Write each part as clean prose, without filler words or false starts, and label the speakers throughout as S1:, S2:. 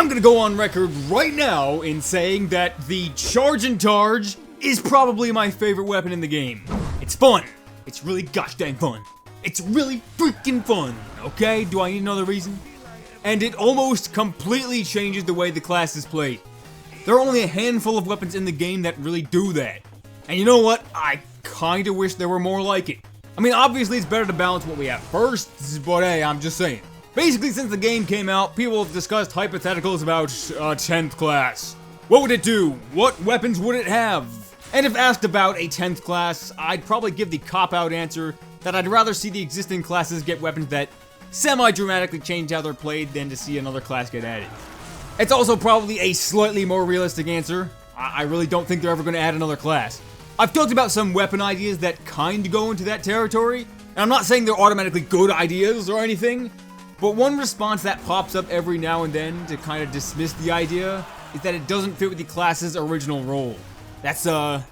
S1: I'm gonna go on record right now in saying that the Charge and Targe is probably my favorite weapon in the game. It's fun. It's really gosh dang fun. It's really freaking fun, okay? Do I need another reason? And it almost completely changes the way the class is played. There are only a handful of weapons in the game that really do that. And you know what? I kinda wish there were more like it. I mean, obviously it's better to balance what we have first, but hey, I'm just saying. Basically, since the game came out, people have discussed hypotheticals about a 10th class. What would it do? What weapons would it have? And if asked about a 10th class, I'd probably give the cop-out answer that I'd rather see the existing classes get weapons that semi-dramatically change how they're played than to see another class get added. It's also probably a slightly more realistic answer. I really don't think they're ever going to add another class. I've talked about some weapon ideas that kind of go into that territory, and I'm not saying they're automatically good ideas or anything, but one response that pops up every now and then to kind of dismiss the idea is that it doesn't fit with the class's original role. That's kind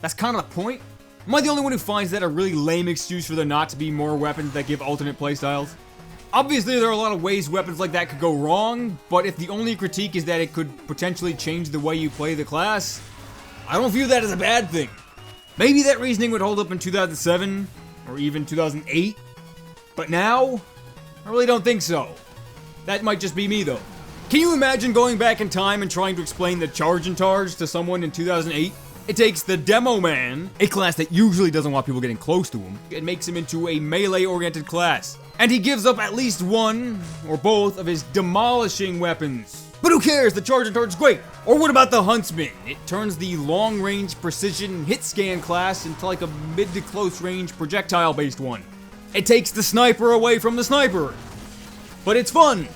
S1: of the point. Am I the only one who finds that a really lame excuse for there not to be more weapons that give alternate playstyles? Obviously, there are a lot of ways weapons like that could go wrong, but if the only critique is that it could potentially change the way you play the class, I don't view that as a bad thing. Maybe that reasoning would hold up in 2007, or even 2008, but now, I really don't think so. That might just be me though. Can you imagine going back in time and trying to explain the Charge and Targe to someone in 2008? It takes the Demo Man, a class that usually doesn't want people getting close to him, and makes him into a melee-oriented class. And he gives up at least one, or both, of his demolishing weapons. But who cares? The Charge and Targe is great! Or what about the Huntsman? It turns the long-range precision hit scan class into like a mid to close range projectile-based one. It takes the sniper away from the sniper. But it's fun.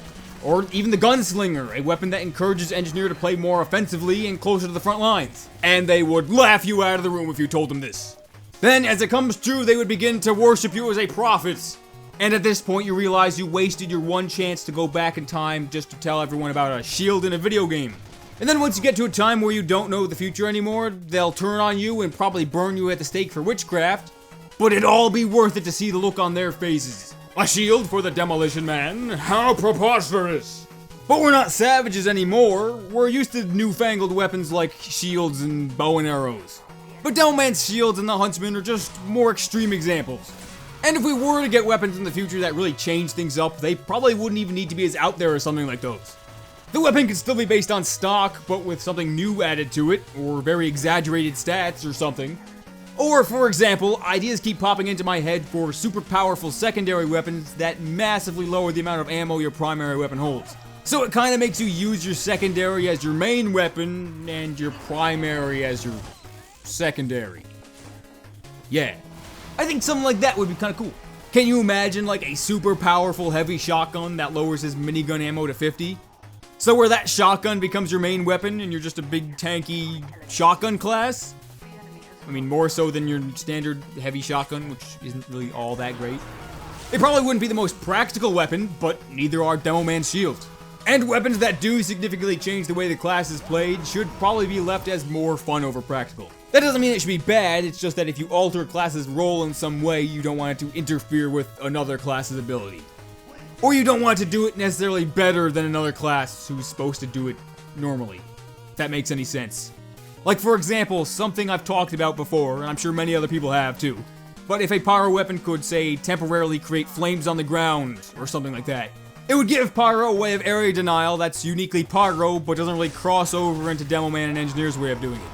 S1: Or even the Gunslinger, a weapon that encourages Engineer to play more offensively and closer to the front lines. And they would laugh you out of the room if you told them this. Then, as it comes true, they would begin to worship you as a prophet. And at this point, you realize you wasted your one chance to go back in time just to tell everyone about a shield in a video game. And then once you get to a time where you don't know the future anymore, they'll turn on you and probably burn you at the stake for witchcraft. But it'd all be worth it to see the look on their faces. A shield for the Demolition Man? How preposterous! But we're not savages anymore. We're used to newfangled weapons like shields and bow and arrows. But Demo Man's shields and the Huntsman are just more extreme examples. And if we were to get weapons in the future that really change things up, they probably wouldn't even need to be as out there as something like those. The weapon could still be based on stock, but with something new added to it, or very exaggerated stats or something. Or, for example, ideas keep popping into my head for super powerful secondary weapons that massively lower the amount of ammo your primary weapon holds. So it kind of makes you use your secondary as your main weapon, and your primary as your secondary. Yeah. I think something like that would be kind of cool. Can you imagine like a super powerful heavy shotgun that lowers his minigun ammo to 50? So where that shotgun becomes your main weapon and you're just a big tanky shotgun class? I mean, more so than your standard heavy shotgun, which isn't really all that great. It probably wouldn't be the most practical weapon, but neither are Demo Man's shields. And weapons that do significantly change the way the class is played should probably be left as more fun over practical. That doesn't mean it should be bad, it's just that if you alter a class's role in some way, you don't want it to interfere with another class's ability. Or you don't want to do it necessarily better than another class who's supposed to do it normally. If that makes any sense. Like, for example, something I've talked about before, and I'm sure many other people have too. But if a pyro weapon could, say, temporarily create flames on the ground, or something like that, it would give pyro a way of area denial that's uniquely pyro, but doesn't really cross over into Demo Man and Engineer's way of doing it.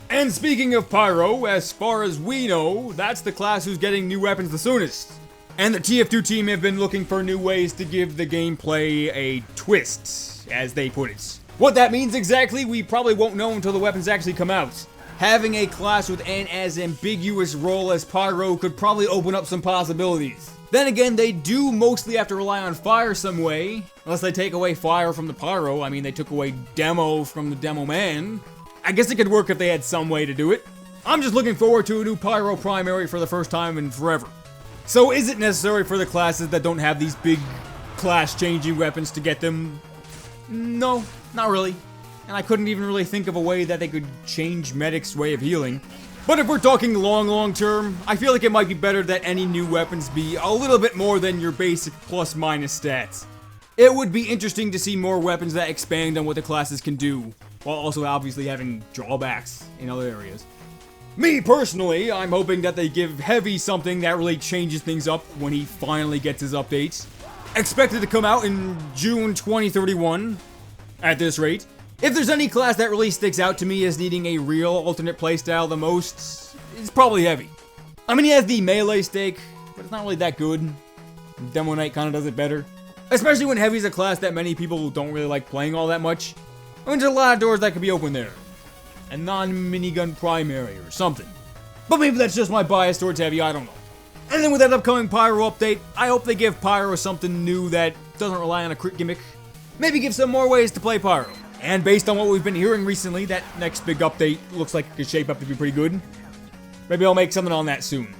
S1: And speaking of pyro, as far as we know, that's the class who's getting new weapons the soonest. And the TF2 team have been looking for new ways to give the gameplay a twist, as they put it. What that means exactly, we probably won't know until the weapons actually come out. Having a class with an as ambiguous role as Pyro could probably open up some possibilities. Then again, they do mostly have to rely on fire some way. Unless they take away fire from the Pyro. I mean, they took away Demo from the Demo Man. I guess it could work if they had some way to do it. I'm just looking forward to a new Pyro primary for the first time in forever. So is it necessary for the classes that don't have these big class-changing weapons to get them? No, not really. And I couldn't even really think of a way that they could change Medic's way of healing. But if we're talking long term, I feel like it might be better that any new weapons be a little bit more than your basic plus-minus stats. It would be interesting to see more weapons that expand on what the classes can do, while also obviously having drawbacks in other areas. Me personally, I'm hoping that they give Heavy something that really changes things up when he finally gets his updates. Expected to come out in June 2031, at this rate. If there's any class that really sticks out to me as needing a real alternate playstyle the most, it's probably Heavy. I mean, he has the melee stake, but it's not really that good. Demoknight kind of does it better. Especially when Heavy's a class that many people don't really like playing all that much. I mean, there's a lot of doors that could be open there. A non-minigun primary or something. But maybe that's just my bias towards Heavy, I don't know. And then with that upcoming Pyro update, I hope they give Pyro something new that doesn't rely on a crit gimmick. Maybe give some more ways to play Pyro. And based on what we've been hearing recently, that next big update looks like it could shape up to be pretty good. Maybe I'll make something on that soon.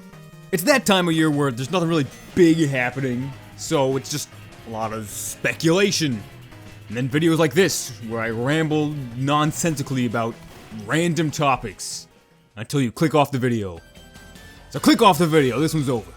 S1: It's that time of year where there's nothing really big happening, so it's just a lot of speculation. And then videos like this, where I ramble nonsensically about random topics until you click off the video. So click off the video, this one's over.